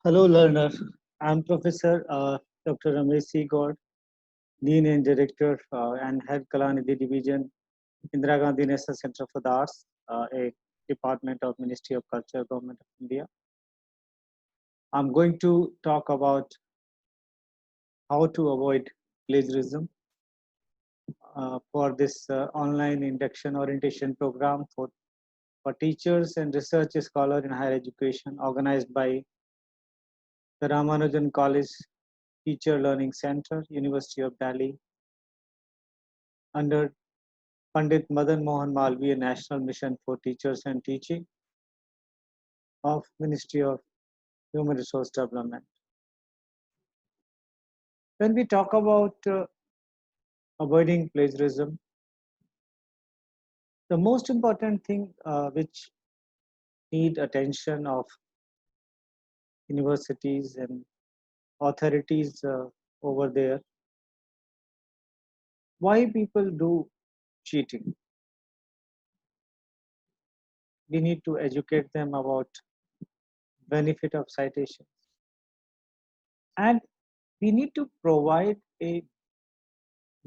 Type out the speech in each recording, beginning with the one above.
Hello, learner. I'm Professor Dr. Ramesh C. God, Dean and Director and Head Kalanidhi Division, Indira Gandhi National Center for the Arts, a department of Ministry of Culture, Government of India. I'm going to talk about how to avoid plagiarism for this online induction orientation program for teachers and research scholars in higher education organized by the Ramanujan College Teacher Learning Center, University of Delhi, under Pandit Madan Mohan Malviya National Mission for Teachers and Teaching of Ministry of Human Resource Development. When we talk about avoiding plagiarism, the most important thing which need attention of universities and authorities over there, why people do cheating. We need to educate them about benefit of citations, and we need to provide a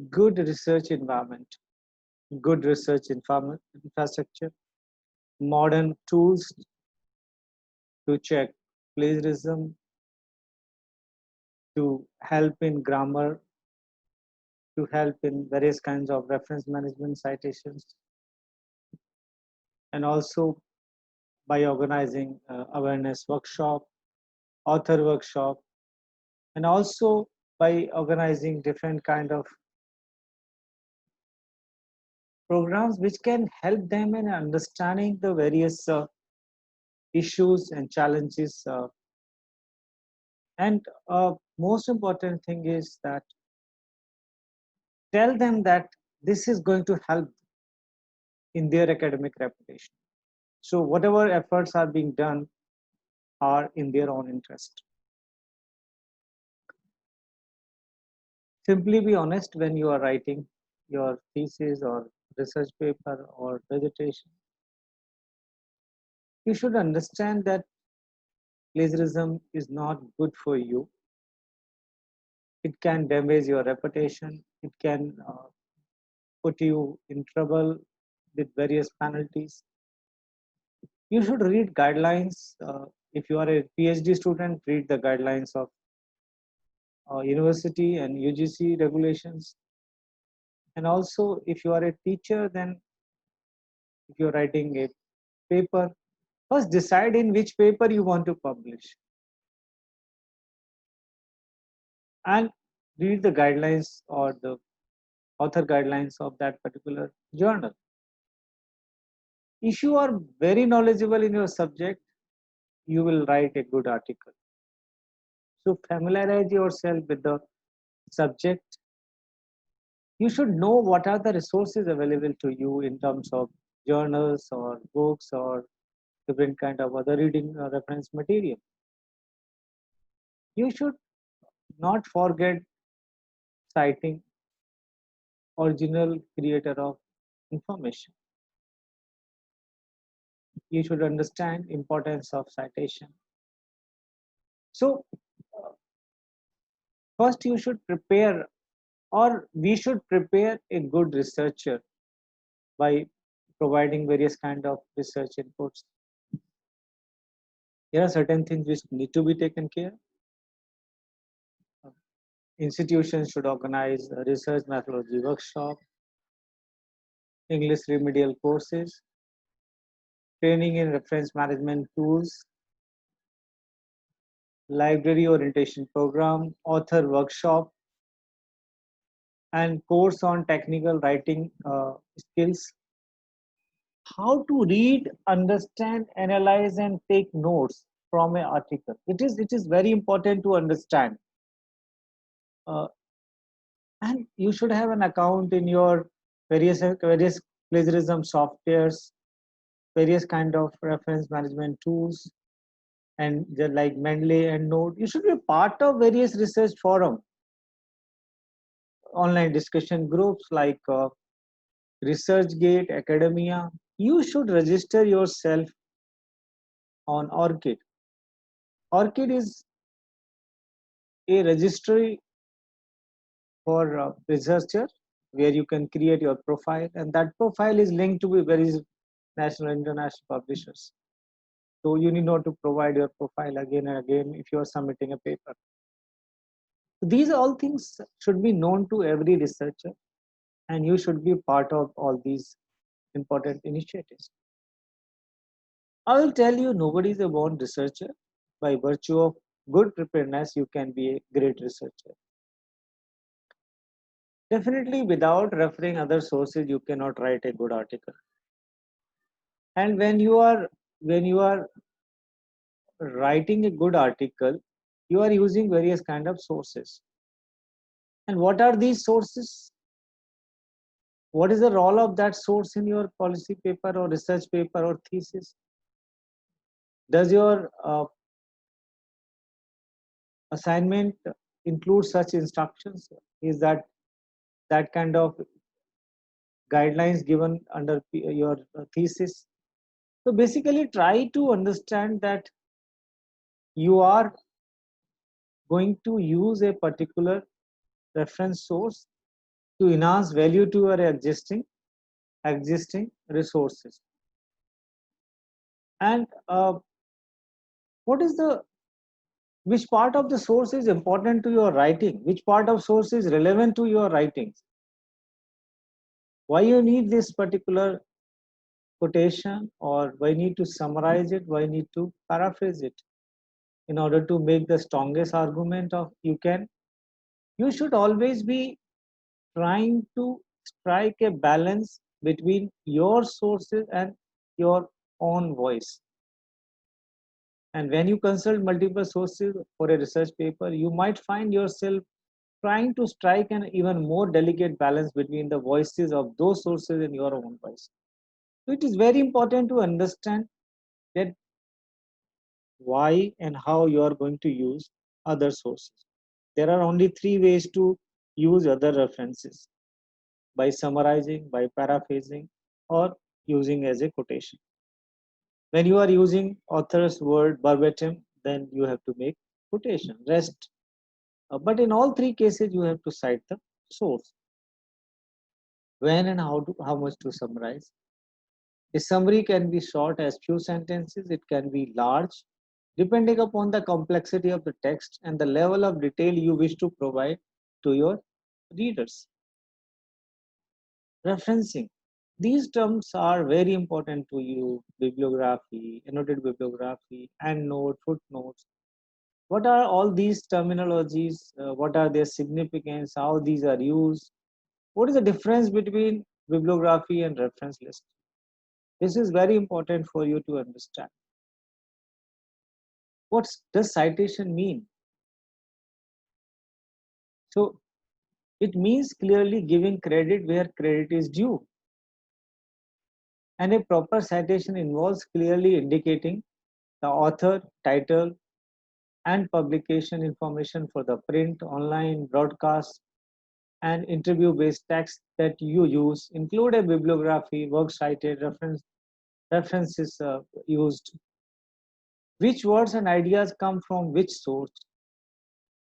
good research environment, good research infrastructure, modern tools to check plagiarism, to help in grammar, to help in various kinds of reference management citations, and also by organizing awareness workshop, author workshop, and also by organizing different kind of programs which can help them in understanding the various issues and challenges. And most important thing is that tell them that this is going to help in their academic reputation. So whatever efforts are being done are in their own interest. Simply be honest when you are writing your thesis or research paper or dissertation. You should understand that plagiarism is not good for you. It can damage your reputation. It can put you in trouble with various penalties. You should read guidelines. If you are a PhD student, read the guidelines of university and UGC regulations. And also, if you are a teacher, then if you're writing a paper, first decide in which paper you want to publish and read the guidelines or the author guidelines of that particular journal. If you are very knowledgeable in your subject, you will write a good article. So familiarize yourself with the subject. You should know what are the resources available to you in terms of journals or books or different kind of other reading reference material. You should not forget citing original creator of information. You should understand importance of citation. So first you should prepare, or we should prepare a good researcher by providing various kind of research inputs. There are certain things which need to be taken care. Institutions should organize a research methodology workshop, English remedial courses, training in reference management tools, library orientation program, author workshop, and course on technical writing skills. How to read, understand, analyze, and take notes from an article. It is very important to understand. Uh, and you should have an account in your various plagiarism softwares, various kind of reference management tools, and like Mendeley and Node. You should be a part of various research forum, online discussion groups like ResearchGate, Academia. You should register yourself on ORCID. ORCID is a registry for researcher where you can create your profile, and that profile is linked to various national and international publishers. So you need not to provide your profile again and again if you are submitting a paper. These all things should be known to every researcher, and you should be part of all these important initiatives. I will tell you, nobody is a born researcher. By virtue of good preparedness, you can be a great researcher. Definitely, without referring other sources, you cannot write a good article. And when you are writing a good article, you are using various kind of sources. And what are these sources? What is the role of that source in your policy paper or research paper or thesis? Does your assignment include such instructions? Is that kind of guidelines given under your thesis? So basically, try to understand that you are going to use a particular reference source to enhance value to your existing resources. And what is the which part of the source is important to your writing? Which part of source is relevant to your writings? Why you need this particular quotation, or why need to summarize it? Why need to paraphrase it in order to make the strongest argument of you can? You should always be trying to strike a balance between your sources and your own voice. And when you consult multiple sources for a research paper, you might find yourself trying to strike an even more delicate balance between the voices of those sources and your own voice. So it is very important to understand that why and how you are going to use other sources. There are only three ways to use other references: by summarizing, by paraphrasing, or using as a quotation. When you are using author's word verbatim, then you have to make quotation. Rest, but in all three cases, you have to cite the source. When and how much to summarize? A summary can be short as few sentences. It can be large, depending upon the complexity of the text and the level of detail you wish to provide to your readers. Referencing. These terms are very important to you: bibliography, annotated bibliography, endnote, footnotes. What are all these terminologies? What are their significance? How these are used? What is the difference between bibliography and reference list? This is very important for you to understand. What does citation mean? So it means clearly giving credit where credit is due. And a proper citation involves clearly indicating the author, title, and publication information for the print, online, broadcast, and interview-based text that you use. Include a bibliography, work cited, references used, which words and ideas come from which source.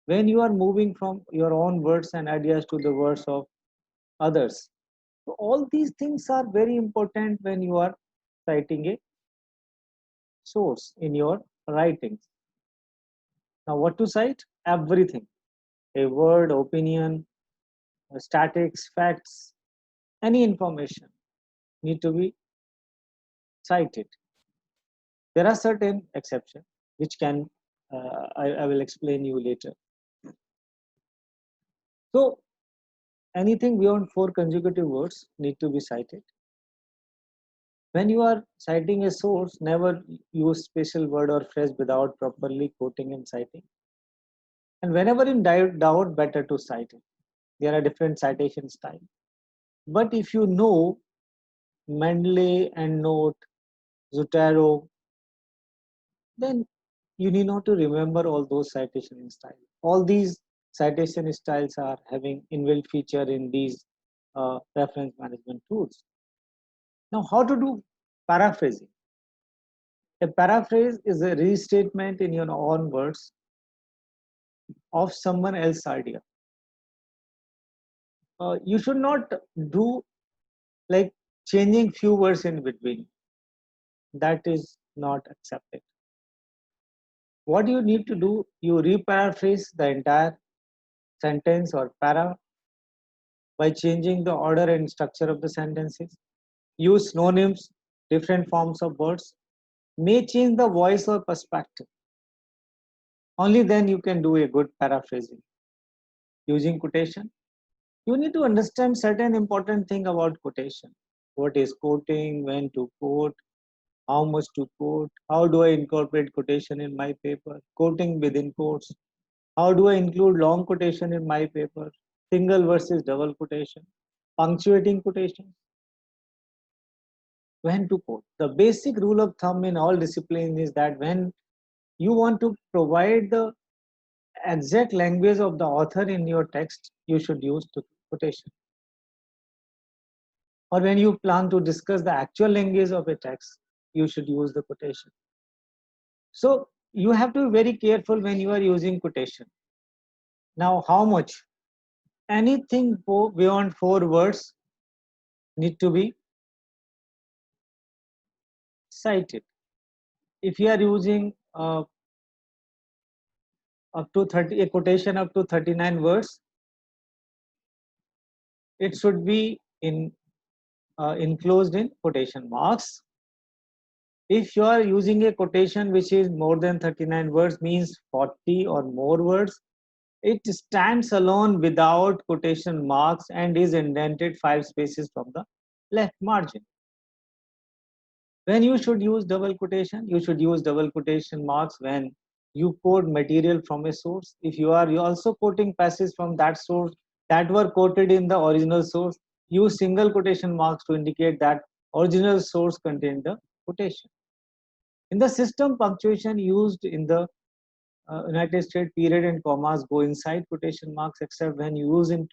When you are moving from your own words and ideas to the words of others. So all these things are very important when you are citing a source in your writings. Now, what to cite? Everything. A word, opinion, statics, facts, any information need to be cited. There are certain exceptions which can I will explain you later. So anything beyond 4 consecutive words need to be cited. When you are citing a source, never use special word or phrase without properly quoting and citing. And whenever in doubt, better to cite it. There are different citation styles. But if you know Mendeley, EndNote, Zotero, then you need not to remember all those citation styles. All these citation styles are having inbuilt feature in these reference management tools. Now, how to do paraphrasing? A paraphrase is a restatement in your own words of someone else's idea. You should not do like changing few words in between. That is not accepted. What you need to do, you reparaphrase the entire sentence or para by changing the order and structure of the sentences. Use synonyms, different forms of words, may change the voice or perspective. Only then you can do a good paraphrasing. Using quotation, you need to understand certain important thing about quotation. What is quoting, when to quote, how much to quote, how do I incorporate quotation in my paper, quoting within quotes, how do I include long quotation in my paper, single versus double quotation, punctuating quotation, when to quote. The basic rule of thumb in all disciplines is that when you want to provide the exact language of the author in your text, you should use the quotation. Or when you plan to discuss the actual language of a text, you should use the quotation. So you have to be very careful when you are using quotation. Now, how much? Anything beyond 4 words need to be cited. If you are using up to 30, a quotation up to 39 words, it should be enclosed in quotation marks. If you are using a quotation which is more than 39 words, means 40 or more words, it stands alone without quotation marks and is indented 5 spaces from the left margin. When you should use double quotation, you should use double quotation marks when you quote material from a source. If you are also quoting passages from that source that were quoted in the original source, use single quotation marks to indicate that original source contained the quotation. In the system, punctuation used in the United States, period and commas go inside quotation marks except when used in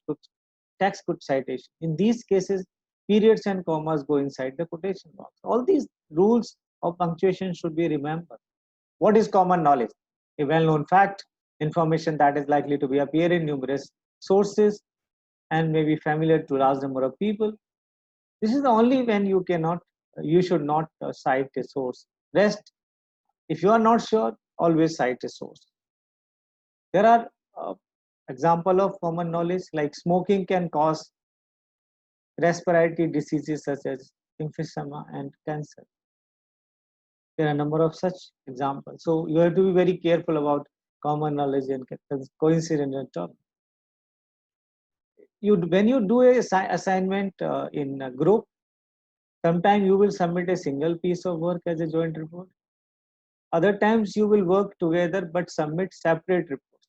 text citation. In these cases, periods and commas go inside the quotation marks. All these rules of punctuation should be remembered. What is common knowledge? A well-known fact, information that is likely to be appear in numerous sources and may be familiar to a large number of people. This is the only when you should not cite a source. Rest, if you are not sure, always cite a source. There are example of common knowledge like smoking can cause respiratory diseases such as emphysema and cancer. There are a number of such examples. So you have to be very careful about common knowledge and coincident term. When you do a assignment in a group, sometimes you will submit a single piece of work as a joint report. Other times you will work together but submit separate reports.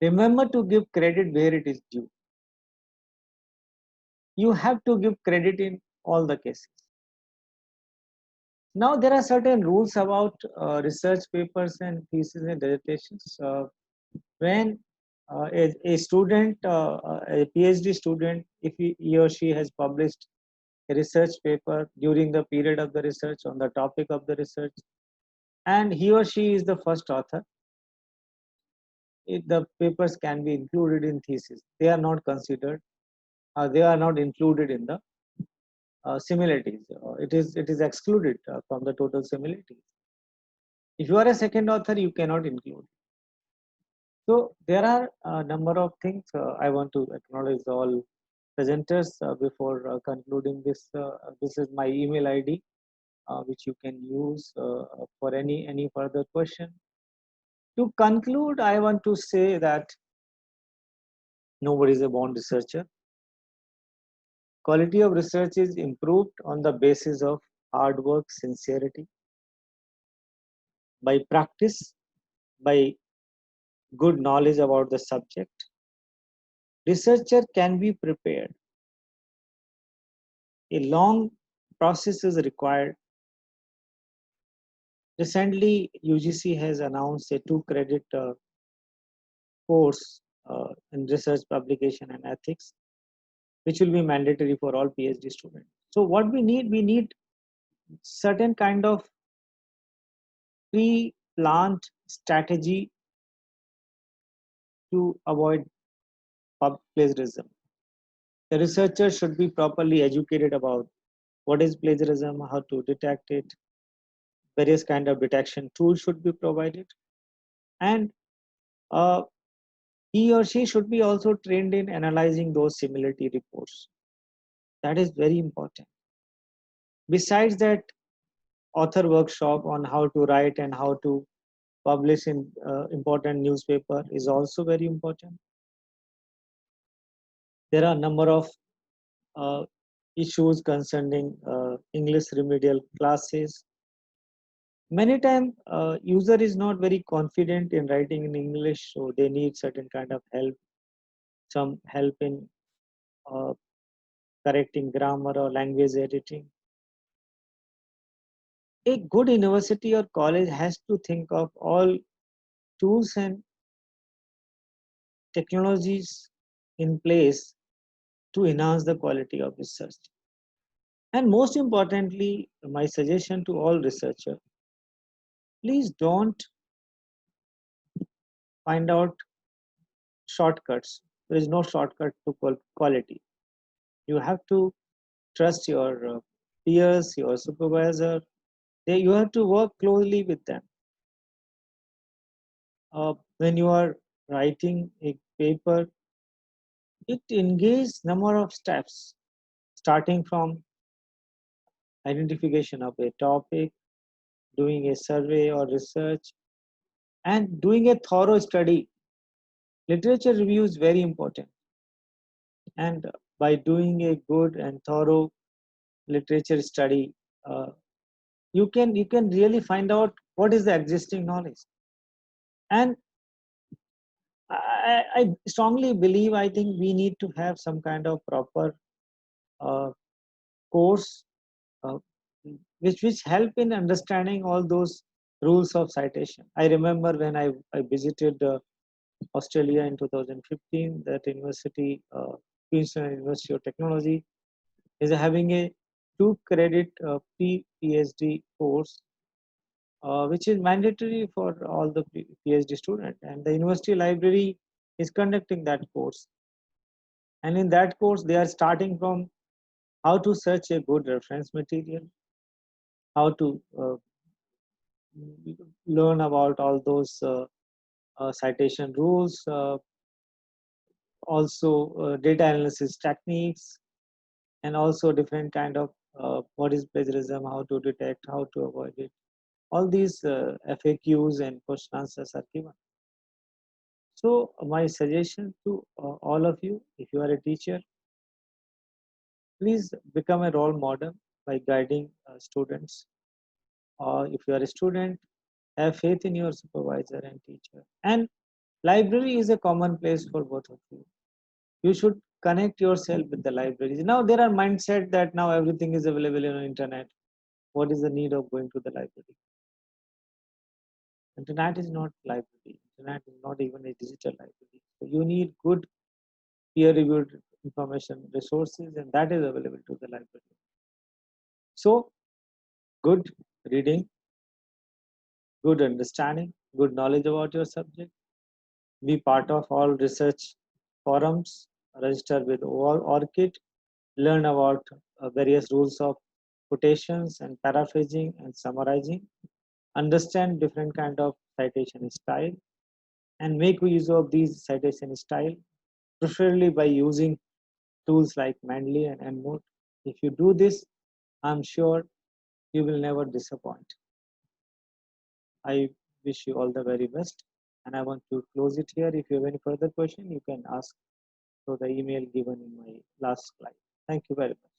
Remember to give credit where it is due. You have to give credit in all the cases. Now there are certain rules about research papers and theses and dissertations. When a student, a PhD student, if he or she has published a research paper during the period of the research on the topic of the research, and he or she is the first author, the papers can be included in thesis. They are not considered, they are not included in the similarities. It is excluded from the total similarities. If you are a second author, you cannot include. So there are a number of things. I want to acknowledge all presenters before concluding this. This is my email ID, which you can use for any further question. To conclude, I want to say that nobody is a born researcher. Quality of research is improved on the basis of hard work, sincerity, by practice, by good knowledge about the subject. Researcher can be prepared. A long process is required. Recently, UGC has announced a 2-credit course in research publication and ethics, which will be mandatory for all PhD students. So what we need certain kind of pre-planned strategy to avoid plagiarism. The researcher should be properly educated about what is plagiarism, how to detect it, various kind of detection tools should be provided, and uh, he or she should be also trained in analyzing those similarity reports. That is very important. Besides that, author workshop on how to write and how to publish in important newspaper is also very important. There are a number of uh, issues concerning English remedial classes. Many times, user is not very confident in writing in English, so they need certain kind of help, some help in uh, correcting grammar or language editing. A good university or college has to think of all tools and technologies in place to enhance the quality of research. And most importantly, my suggestion to all researchers, please don't find out shortcuts. There is no shortcut to quality. You have to trust your peers, your supervisor. You have to work closely with them. When you are writing a paper, it engages number of steps, starting from identification of a topic, doing a survey or research, and doing a thorough study. Literature review is very important, and by doing a good and thorough literature study, uh, you can really find out what is the existing knowledge. And I strongly believe, I think we need to have some kind of proper uh, course uh, which help in understanding all those rules of citation. I remember when I visited Australia in 2015, that university, Queensland University of Technology, is having a 2 credit PhD course, which is mandatory for all the PhD student. And the university library is conducting that course. And in that course, they are starting from how to search a good reference material, how to learn about all those citation rules, also data analysis techniques, and also different kind of what is plagiarism, how to detect, how to avoid it. All these FAQs and question answers are given. So my suggestion to all of you, if you are a teacher, please become a role model by guiding students. Or if you are a student, have faith in your supervisor and teacher. And library is a common place for both of you. You should connect yourself with the libraries. Now there are mindset that now everything is available on internet. What is the need of going to the library? Internet is not library. Internet is not even a digital library. So you need good peer-reviewed information resources, and that is available to the library. So good reading, good understanding, good knowledge about your subject. Be part of all research forums. Register with ORCID. Learn about various rules of quotations and paraphrasing and summarizing. Understand different kind of citation style and make use of these citation style, preferably by using tools like Mendeley and EndNote. If you do this, I'm sure you will never disappoint. I wish you all the very best, and I want to close it here. If you have any further question, you can ask through the email given in my last slide. Thank you very much.